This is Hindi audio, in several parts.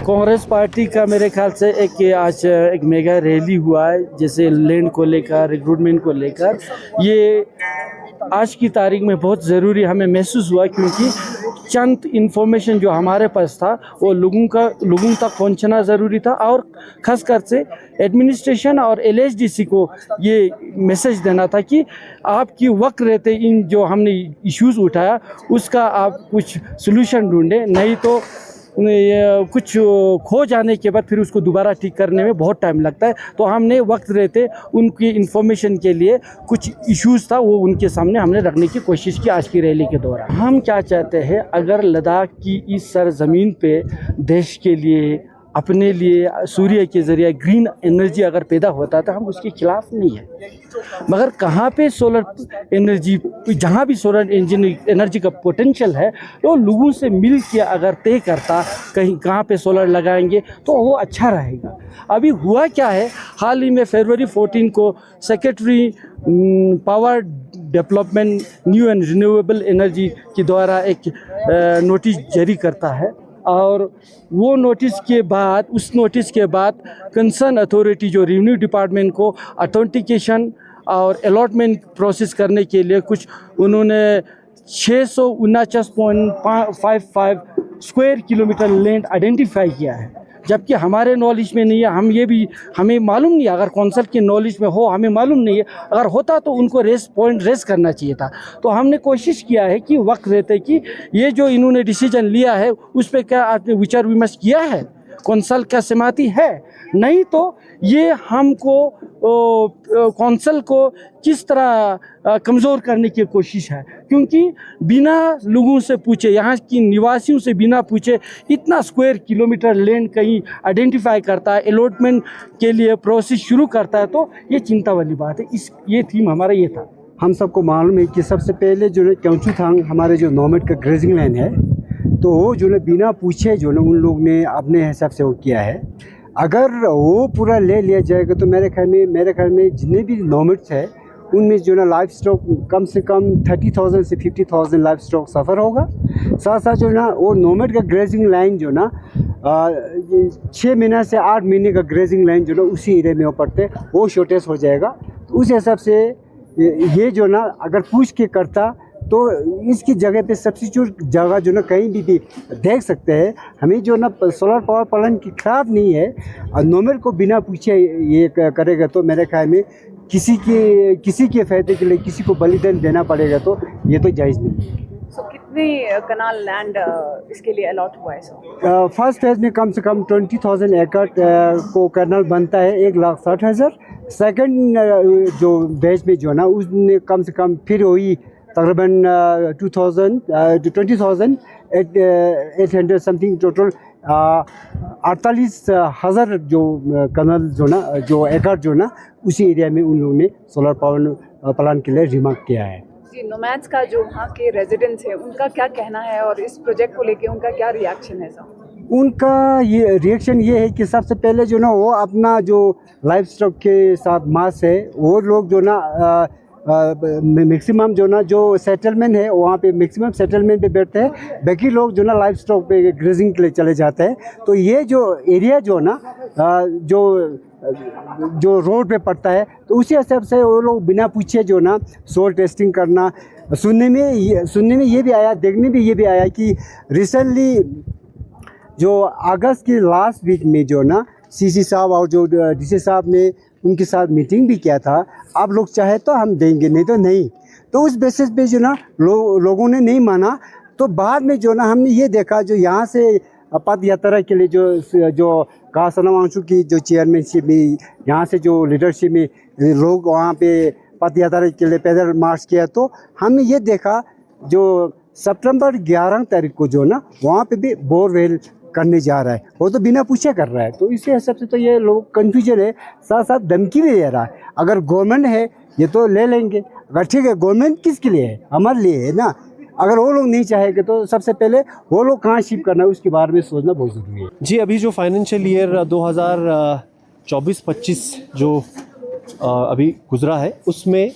कांग्रेस पार्टी का मेरे ख्याल से आज एक मेगा रैली हुआ है, जैसे लैंड को लेकर, रिक्रूटमेंट को लेकर। ये आज की तारीख में बहुत ज़रूरी हमें महसूस हुआ, क्योंकि चंद इन्फॉर्मेशन जो हमारे पास था वो लोगों तक पहुंचना ज़रूरी था, और ख़ासकर से एडमिनिस्ट्रेशन और एलएचडीसी को ये मैसेज देना था कि आपकी वक्त रहते इन जो हमने इश्यूज़ उठाया उसका आप कुछ सलूशन ढूंढें, नहीं तो कुछ खो जाने के बाद फिर उसको दोबारा ठीक करने में बहुत टाइम लगता है। तो हमने वक्त रहते उनकी इन्फॉर्मेशन के लिए कुछ इश्यूज़ था वो उनके सामने हमने रखने की कोशिश की आज की रैली के दौरान। हम क्या चाहते हैं, अगर लद्दाख की इस सरजमीन पे देश के लिए, अपने लिए सूर्य के ज़रिए ग्रीन एनर्जी अगर पैदा होता तो हम उसके खिलाफ़ नहीं है, मगर कहाँ पे सोलर एनर्जी, जहाँ भी सोलर एनर्जी का पोटेंशियल है तो लोगों से मिल के अगर तय करता कहीं कहाँ पे सोलर लगाएंगे तो वो अच्छा रहेगा। अभी हुआ क्या है, हाल ही में फरवरी 14 को secretary power development new and renewable energy के द्वारा एक नोटिस जारी करता है, और वो नोटिस के बाद, उस नोटिस के बाद कंसर्न अथॉरिटी जो रेवेन्यू डिपार्टमेंट को ऑथेंटिकेशन और अलॉटमेंट प्रोसेस करने के लिए कुछ उन्होंने 649.55 स्क्वायर किलोमीटर लैंड आइडेंटिफाई किया है, जबकि हमारे नॉलेज में नहीं है। हमें मालूम नहीं है, अगर कौंसल के नॉलेज में हो हमें मालूम नहीं है, अगर होता तो उनको रेस करना चाहिए था। तो हमने कोशिश किया है कि वक्त रहते कि ये जो इन्होंने डिसीजन लिया है उस पर क्या आपने विचार विमर्श किया है, कौंसल का सहमति है, नहीं तो ये हमको कौंसल को किस तरह कमज़ोर करने की कोशिश है, क्योंकि बिना लोगों से पूछे, यहाँ की निवासियों से बिना पूछे इतना स्क्वायर किलोमीटर लैंड कहीं आइडेंटिफाई करता है, अलॉटमेंट के लिए प्रोसेस शुरू करता है, तो ये चिंता वाली बात है। ये थीम हमारा ये था। हम सबको मालूम है कि सबसे पहले जो है क्योंचुथांग हमारे जो नॉमेड का ग्रेजिंग लैंड है, तो वो जो है बिना पूछे जो है उन लोग ने अपने हिसाब से वो किया है। अगर वो पूरा ले लिया जाएगा तो मेरे ख्याल में जितने भी नॉमेड्स है उनमें जो ना लाइफ स्टॉक कम से कम 30,000 से 50,000 लाइफ स्टॉक सफ़र होगा। साथ साथ जो ना वो नॉमेड का ग्रेजिंग लाइन जो ना 6 महीना से 8 महीने का ग्रेजिंग लाइन जो ना उसी एरिया में वो पड़ते वो शॉर्टेज हो जाएगा। तो उस हिसाब से ये जो ना अगर पूछ के करता तो इसकी जगह पे सब्स्टिट्यूट जगह जो ना कहीं भी देख सकते हैं। हमें जो ना सोलर पावर प्लांट की खराब नहीं है, और नॉमेड को बिना पूछे ये करेगा तो मेरे ख्याल में किसी के फ़ायदे के लिए किसी को बलिदान देना पड़ेगा, तो ये तो जायज़ नहीं है। कितने कनाल लैंड इसके लिए अलॉट हुआ है सर? फर्स्ट फेज में कम से कम 20,000 एकड़ को कनाल बनता है, 1,60,000। सेकंड जो बैच में जो ना उसने कम से कम फिर वही तकरीबन 20,800 समथिंग टोटल 48,000 जो कनाल जो ना जो एकड़ जो ना उसी एरिया में उन लोगों ने सोलर पावर प्लांट के लिए रिमार्क किया है। जी, नोमैड्स का जो वहाँ के रेजिडेंट्स है उनका क्या कहना है और इस प्रोजेक्ट को लेके उनका क्या रिएक्शन है सर? उनका ये रिएक्शन ये है कि सबसे पहले जो ना वो अपना जो लाइफ स्टॉक के साथ मास है वो लोग जो ना मैक्सिमम जो ना जो सेटलमेंट है वहाँ पे मैक्सिमम सेटलमेंट पे बैठते हैं, बाकी लोग जो ना लाइफ स्टॉक पे ग्रेजिंग के लिए चले जाते हैं। तो ये जो एरिया जो ना जो रोड पे पड़ता है तो उसी हिसाब से वो लोग बिना पूछे जो ना सोल टेस्टिंग करना। सुनने में ये भी आया, देखने में ये भी आया कि रिसेंटली जो अगस्त के लास्ट वीक में जो ना सीसी साहब और जो डीसी साहब ने उनके साथ मीटिंग भी किया था, आप लोग चाहे तो हम देंगे, नहीं तो नहीं। तो उस बेसिस पे जो ना लोगों ने नहीं माना। तो बाद में जो ना हमने ये देखा जो यहाँ से पद यात्रा के लिए जो कासनावांशु की जो चेयरमैनशिप में यहाँ से जो लीडरशिप में लोग वहाँ पे पद यात्रा के लिए पैदल मार्च किया, तो हमने ये देखा जो सितंबर 11 तारीख को जो ना वहाँ पे भी बोरवेल करने जा रहा है, वो तो बिना पूछे कर रहा है। तो इसी हिसाब से तो ये लोग कन्फ्यूजन है, साथ साथ धमकी भी दे रहा है। अगर गवर्नमेंट है ये तो ले लेंगे, अगर ठीक है गवर्नमेंट किसके लिए है, हमारे लिए है ना। अगर वो लोग नहीं चाहेंगे तो सबसे पहले वो लोग कहाँ शिफ्ट करना है उसके बारे में सोचना बहुत ज़रूरी है। जी, अभी जो फाइनेंशियल ईयर 2024-25 जो अभी गुजरा है उसमें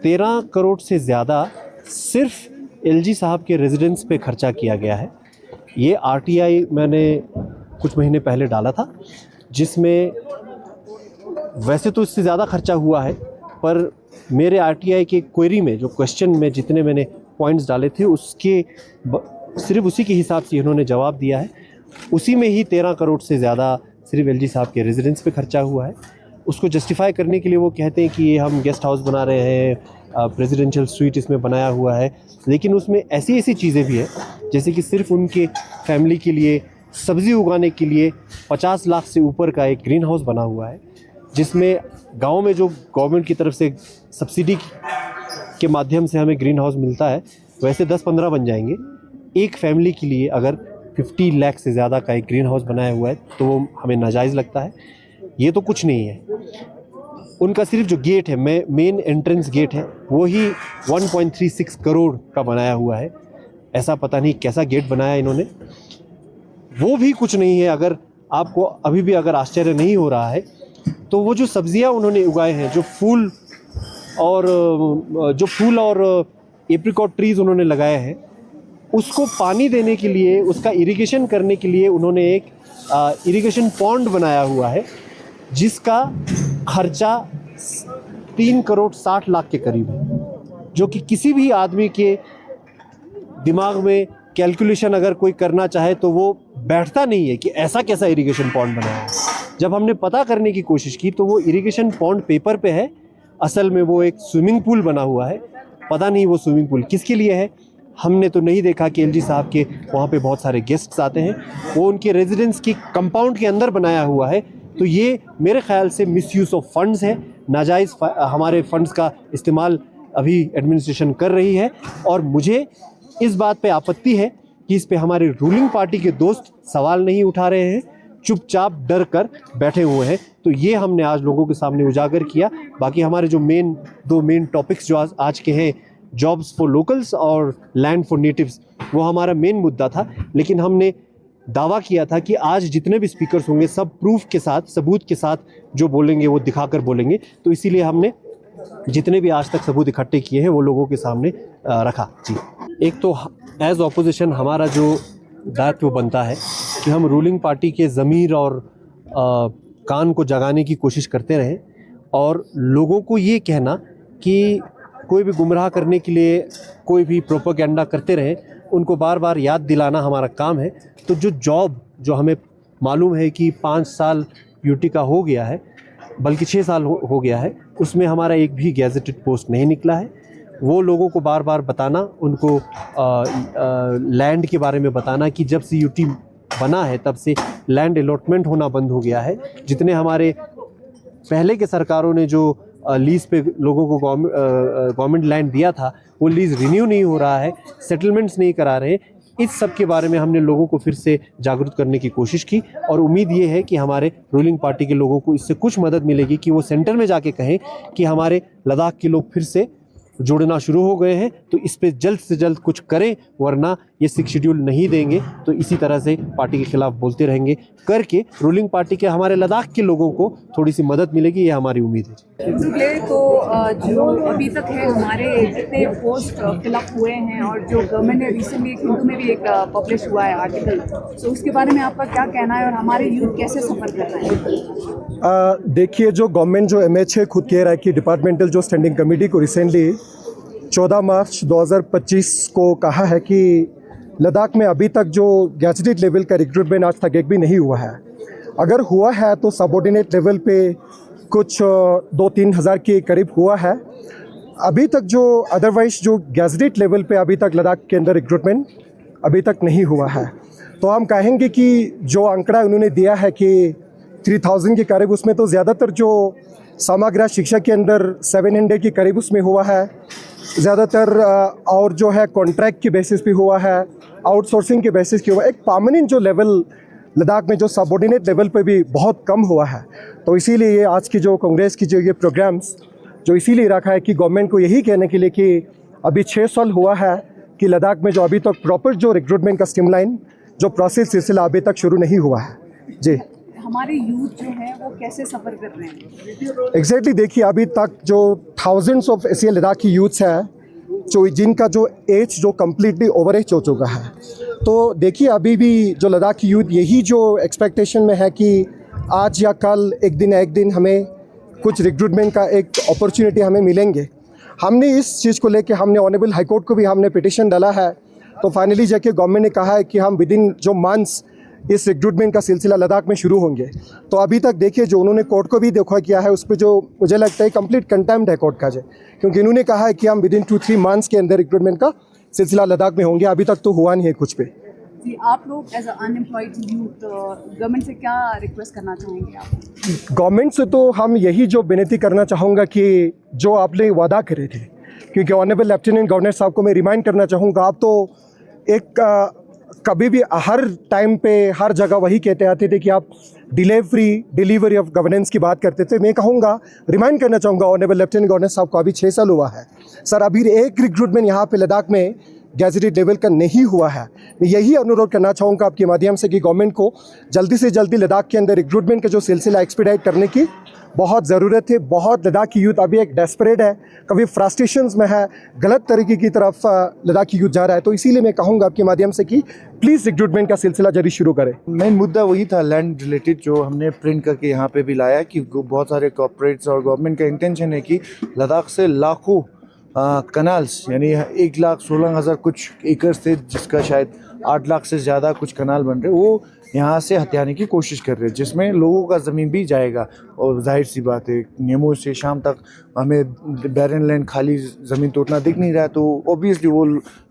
13 करोड़ से ज़्यादा सिर्फ एलजी साहब के रेजिडेंस पे खर्चा किया गया है। ये आरटीआई मैंने कुछ महीने पहले डाला था, जिसमें वैसे तो इससे ज़्यादा खर्चा हुआ है, पर मेरे आरटीआई के क्वेरी में जो क्वेश्चन में जितने मैंने पॉइंट्स डाले थे उसके सिर्फ उसी के हिसाब से इन्होंने जवाब दिया है। उसी में ही 13 करोड़ से ज़्यादा सिर्फ एलजी साहब के रेजिडेंस पे खर्चा हुआ है। उसको जस्टिफाई करने के लिए वो कहते हैं कि ये हम गेस्ट हाउस बना रहे हैं, प्रेसिडेंशियल स्वीट इसमें बनाया हुआ है, लेकिन उसमें ऐसी ऐसी चीज़ें भी हैं जैसे कि सिर्फ उनके फैमिली के लिए सब्ज़ी उगाने के लिए 50 लाख से ऊपर का एक ग्रीन हाउस बना हुआ है, जिसमें गांव में जो गवर्नमेंट की तरफ से सब्सिडी के माध्यम से हमें ग्रीन हाउस मिलता है वैसे 10-15 बन जाएंगे। एक फैमिली के लिए अगर 50 लाख से ज़्यादा का एक ग्रीन हाउस बनाया हुआ है तो वो हमें नाजायज़ लगता है। ये तो कुछ नहीं है, उनका सिर्फ जो गेट है, मेन एंट्रेंस गेट है, वो ही 1.36 करोड़ का बनाया हुआ है। ऐसा पता नहीं कैसा गेट बनाया इन्होंने, वो भी कुछ नहीं है। अगर आपको अभी भी अगर आश्चर्य नहीं हो रहा है तो वो जो सब्जियां उन्होंने उगाए हैं, जो फूल और एप्रिकॉट ट्रीज़ उन्होंने लगाए हैं, उसको पानी देने के लिए, उसका इरिगेशन करने के लिए उन्होंने एक इरिगेशन पॉन्ड बनाया हुआ है, जिसका खर्चा 3 करोड़ 60 लाख के करीब है, जो कि किसी भी आदमी के दिमाग में कैलकुलेशन अगर कोई करना चाहे तो वो बैठता नहीं है कि ऐसा कैसा इरिगेशन पॉन्ड बनाया है। जब हमने पता करने की कोशिश की तो वो इरिगेशन पॉन्ड पेपर पे है, असल में वो एक स्विमिंग पूल बना हुआ है। पता नहीं वो स्विमिंग पूल किसके लिए है, हमने तो नहीं देखा कि एलजी साहब के वहाँ पे बहुत सारे गेस्ट्स आते हैं। वो उनके रेजिडेंस की कंपाउंड के अंदर बनाया हुआ है, तो ये मेरे ख्याल से मिसयूज़ ऑफ फंड्स है, नाजायज़ हमारे फंड्स का इस्तेमाल अभी एडमिनिस्ट्रेशन कर रही है। और मुझे इस बात पे आपत्ति है कि इस पे हमारे रूलिंग पार्टी के दोस्त सवाल नहीं उठा रहे हैं, चुपचाप डर कर बैठे हुए हैं। तो ये हमने आज लोगों के सामने उजागर किया। बाकी हमारे जो दो मेन टॉपिक्स जो आज के हैं, जॉब्स फॉर लोकल्स और लैंड फॉर नेटिव्स, वो हमारा मेन मुद्दा था। लेकिन हमने दावा किया था कि आज जितने भी स्पीकर्स होंगे सब प्रूफ के साथ, सबूत के साथ जो बोलेंगे वो दिखाकर बोलेंगे। तो इसीलिए हमने जितने भी आज तक सबूत इकट्ठे किए हैं वो लोगों के सामने रखा। जी, एक तो एज ऑपोजिशन हमारा जो दायित्व बनता है कि हम रूलिंग पार्टी के ज़मीर और कान को जगाने की कोशिश करते रहें और लोगों को ये कहना कि कोई भी गुमराह करने के लिए कोई भी प्रोपेगेंडा करते रहें, उनको बार बार याद दिलाना हमारा काम है। तो जो जॉब जो हमें मालूम है कि 5 साल यूटी का हो गया है, बल्कि 6 साल हो गया है, उसमें हमारा एक भी गैजेटेड पोस्ट नहीं निकला है। वो लोगों को बार बार बताना, उनको लैंड के बारे में बताना कि जब से यूटी बना है तब से लैंड अलॉटमेंट होना बंद हो गया है। जितने हमारे पहले के सरकारों ने जो लीज़ पे लोगों को गवर्नमेंट लैंड दिया था, वो लीज़ रिन्यू नहीं हो रहा है, सेटलमेंट्स नहीं करा रहे। इस सब के बारे में हमने लोगों को फिर से जागरूक करने की कोशिश की और उम्मीद ये है कि हमारे रूलिंग पार्टी के लोगों को इससे कुछ मदद मिलेगी कि वो सेंटर में जाके कहें कि हमारे लद्दाख के लोग फिर से जुड़ना शुरू हो गए हैं, तो इस पे जल्द से जल्द कुछ करें, वरना ये 6 शेड्यूल नहीं देंगे तो इसी तरह से पार्टी के खिलाफ बोलते रहेंगे। करके रूलिंग पार्टी के हमारे लद्दाख के लोगों को थोड़ी सी मदद मिलेगी, ये हमारी उम्मीद है। तो जो अभी तक है हमारे जितने पोस्ट फिलअप हुए हैं और जो गवर्नमेंट ने रिसेंटली हिंदू में भी एक पब्लिश हुआ है आर्टिकल, तो उसके बारे में आपका क्या कहना है और हमारे यूथ कैसे सफ़र कर रहे हैं? देखिए, जो गवर्नमेंट जो MH है खुद कह रहा है कि डिपार्टमेंटल जो स्टैंडिंग कमेटी को रिसेंटली 14 मार्च 2025 को कहा है कि लद्दाख में अभी तक जो गैजेटेड लेवल का रिक्रूटमेंट आज तक एक भी नहीं हुआ है। अगर हुआ है तो सबऑर्डिनेट लेवल पे कुछ 2-3 हज़ार के करीब हुआ है। अभी तक जो अदरवाइज जो गैजेटेड लेवल पे अभी तक लद्दाख के अंदर रिक्रूटमेंट अभी तक नहीं हुआ है। तो हम कहेंगे कि जो आंकड़ा उन्होंने दिया है कि 3000 के करीब, उसमें तो ज़्यादातर जो समग्र शिक्षा के अंदर 700 के करीब उसमें हुआ है ज़्यादातर, और जो है कॉन्ट्रैक्ट के बेसिस पे हुआ है, आउटसोर्सिंग के बेसिस पे हुआ है। एक परमानेंट जो लेवल लद्दाख में जो सबऑर्डिनेट लेवल पे भी बहुत कम हुआ है। तो इसीलिए ये आज की जो कांग्रेस की जो ये प्रोग्राम्स जो इसीलिए रखा है कि गवर्नमेंट को यही कहने के लिए कि अभी 6 साल हुआ है कि लद्दाख में जो अभी तक प्रॉपर जो रिक्रूटमेंट का स्ट्रीमलाइन जो प्रोसेस सिलसिला अभी तक शुरू नहीं हुआ है। जी, हमारे यूथ जो है वो कैसे सफ़र कर रहे हैं? एग्जैक्टली देखिए, अभी तक जो थाउजेंड्स ऑफ ऐसे लद्दाखी यूथ्स हैं जो जिनका जो एज जो कम्प्लीटली ओवर एज हो चुका है, तो देखिए अभी भी जो लद्दाख की यूथ यही जो एक्सपेक्टेशन में है कि आज या कल एक दिन हमें कुछ रिक्रूटमेंट का एक अपॉर्चुनिटी हमें मिलेंगे। हमने इस चीज़ को लेके हमने ऑनरेबल हाई कोर्ट को भी हमने पिटिशन डाला है, तो फाइनली जाके गवर्नमेंट ने कहा है कि हम विद इन जो मंथ्स इस रिक्रूटमेंट का सिलसिला लद्दाख में शुरू होंगे। तो अभी तक देखिए जो उन्होंने कोर्ट को भी देखा किया है उस पर जो मुझे लगता है कंप्लीट कंटेम्प्ट है कोर्ट का जो, क्योंकि इन्होंने कहा है कि हम विद इन 2-3 मंथ्स के अंदर रिक्रूटमेंट का सिलसिला लद्दाख में होंगे। अभी तक तो हुआ नहीं है कुछ पे। जी, आप लोग एज अनएम्प्लॉयड यूथ गवर्नमेंट से क्या रिक्वेस्ट करना चाहेंगे आप? गवर्नमेंट से तो हम यही जो विनती करना चाहूँगा कि जो आपने वादा करे थे, क्योंकि ऑनरेबल लेफ्टिनेंट गवर्नर साहब को मैं रिमाइंड करना चाहूँगा, आप तो एक कभी भी हर टाइम पे हर जगह वही कहते आते थे कि आप डिलीवरी ऑफ गवर्नेंस की बात करते थे। मैं कहूँगा, रिमाइंड करना चाहूँगा ऑनरेबल लेफ्टिनेंट गवर्नर साहब को, अभी 6 साल हुआ है सर, अभी एक रिक्रूटमेंट यहाँ पे लद्दाख में गैजेटेड लेवल का नहीं हुआ है। मैं यही अनुरोध करना चाहूँगा आपके माध्यम से कि गवर्नमेंट को जल्दी से जल्दी लद्दाख के अंदर रिक्रूटमेंट का जो सिलसिला एक्सपीडाइट करने की बहुत ज़रूरत है। बहुत लद्दाख की यूथ अभी एक डेस्परेट है, कभी फ्रस्ट्रेशंस में है, गलत तरीके की तरफ लद्दाख की यूथ जा रहा है। तो इसीलिए मैं कहूँगा आपके माध्यम से कि प्लीज़ रिक्रूटमेंट का सिलसिला जल्दी शुरू करें। मेन मुद्दा वही था लैंड रिलेटेड, जो हमने प्रिंट करके यहाँ पे भी लाया कि बहुत सारे कॉर्पोरेट्स और गवर्नमेंट का इंटेंशन है कि लद्दाख से लाखों कनाल्स, यानी 1,16,000 कुछ एकड़ से, जिसका शायद 8 लाख से ज़्यादा कुछ कनाल बन रहे, वो यहाँ से हथियाने की कोशिश कर रहे हैं, जिसमें लोगों का ज़मीन भी जाएगा। और जाहिर सी बात है, नेमो से शाम तक हमें बैरन लैंड, खाली ज़मीन तो उतना दिख नहीं रहा है, तो ऑब्वियसली वो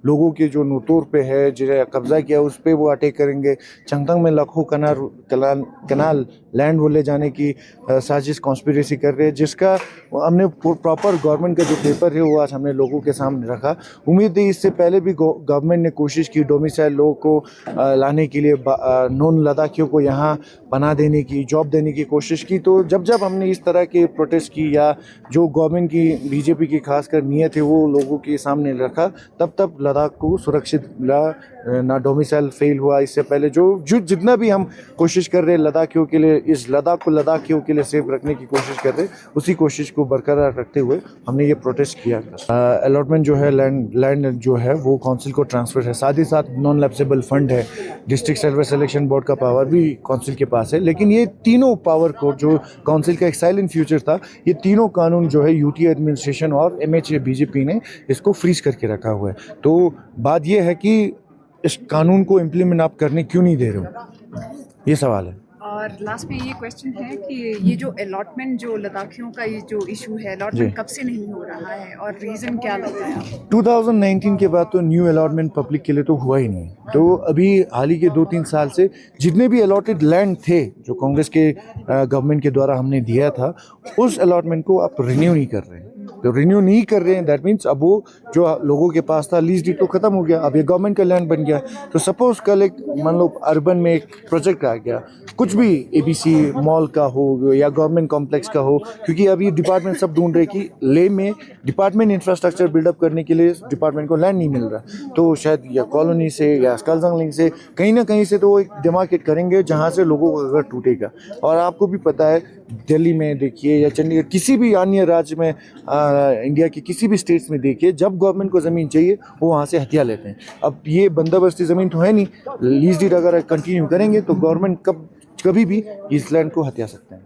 लोगों के जो नोतोर पे है, जिन्हें कब्ज़ा किया, उस पर वो अटैक करेंगे। चंगथंग में लाखों कनाल लैंड वो ले जाने की साजिश कॉन्स्पिरेसी कर रहे हैं, जिसका हमने प्रॉपर गवर्नमेंट का जो पेपर है वो आज हमने लोगों के सामने रखा। उम्मीद है इससे पहले भी गवर्नमेंट ने कोशिश की डोमिसाइल लोगों को लाने के लिए, नॉन लद्दाखियों को यहाँ बना देने की, जॉब देने की कोशिश की। तो जब हमने इस तरह के प्रोटेस्ट की, या जो गवर्नमेंट की बीजेपी की खासकर नीयत है वो लोगों के सामने रखा, तब लद्दाख को सुरक्षित ना डोमिसाइल फेल हुआ। इससे पहले जो जितना भी हम कोशिश कर रहे हैं लद्दाखियों के लिए, इस लद्दाख को लद्दाखियों के लिए सेफ रखने की कोशिश कर रहे हैं, उसी कोशिश को बरकरार रखते हुए हमने ये प्रोटेस्ट किया। अलॉटमेंट जो है लैंड जो है वो काउंसिल को ट्रांसफर है, साथ ही साथ नॉन लैप्सेबल फंड है, डिस्ट्रिक्ट सर्विस सिलेक्शन बोर्ड का पावर भी काउंसिल के पास है। लेकिन ये तीनों पावर को, जो काउंसिल का एक साइलेंट फ्यूचर था, ये तीनों कानून जो है यूटी एडमिनिस्ट्रेशन और MHA बीजेपी ने इसको फ्रीज करके रखा हुआ है। तो बात ये है कि इस कानून को इम्प्लीमेंट आप करने क्यों नहीं दे रहे हो, ये सवाल है। और लास्ट में ये क्वेश्चन है कि ये जो अलॉटमेंट, जो लद्दाखियों का ये जो इशू है, अलॉटमेंट कब से नहीं हो रहा है और रीज़न क्या लगता है आपको? 2019 के बाद तो न्यू अलॉटमेंट पब्लिक के लिए तो हुआ ही नहीं। तो अभी हाल ही के 2-3 साल से जितने भी अलॉटेड लैंड थे, जो कांग्रेस के गवर्नमेंट के द्वारा हमने दिया था, उस अलॉटमेंट को आप रिन्यू नहीं कर रहे हैं। तो रिन्यू नहीं कर रहे हैं, दैट मीन्स अब वो जो लोगों के पास था लीज डीड तो ख़त्म हो गया, अब ये गवर्नमेंट का लैंड बन गया। तो सपोज कल एक मान लो अर्बन में एक प्रोजेक्ट आ गया, कुछ भी ABC मॉल का हो या गवर्नमेंट कॉम्प्लेक्स का हो, क्योंकि अभी डिपार्टमेंट सब ढूंढ रहे कि लेह में डिपार्टमेंट इंफ्रास्ट्रक्चर बिल्डअप करने के लिए डिपार्टमेंट को लैंड नहीं मिल रहा, तो शायद या कॉलोनी से या स्कलजंग से कहीं ना कहीं से तो वो एक डिमार्केट करेंगे जहाँ से लोगों का घर टूटेगा। और आपको भी पता है, दिल्ली में देखिए या चंडीगढ़, किसी भी अन्य राज्य में, इंडिया के किसी भी स्टेट्स में देखिए, जब गवर्नमेंट को ज़मीन चाहिए वो वहाँ से हथिया लेते हैं। अब ये बंदोबस्ती ज़मीन तो है नहीं, लीज डीड अगर कंटिन्यू करेंगे तो गवर्नमेंट कभी भी इस लैंड को हथिया सकते हैं।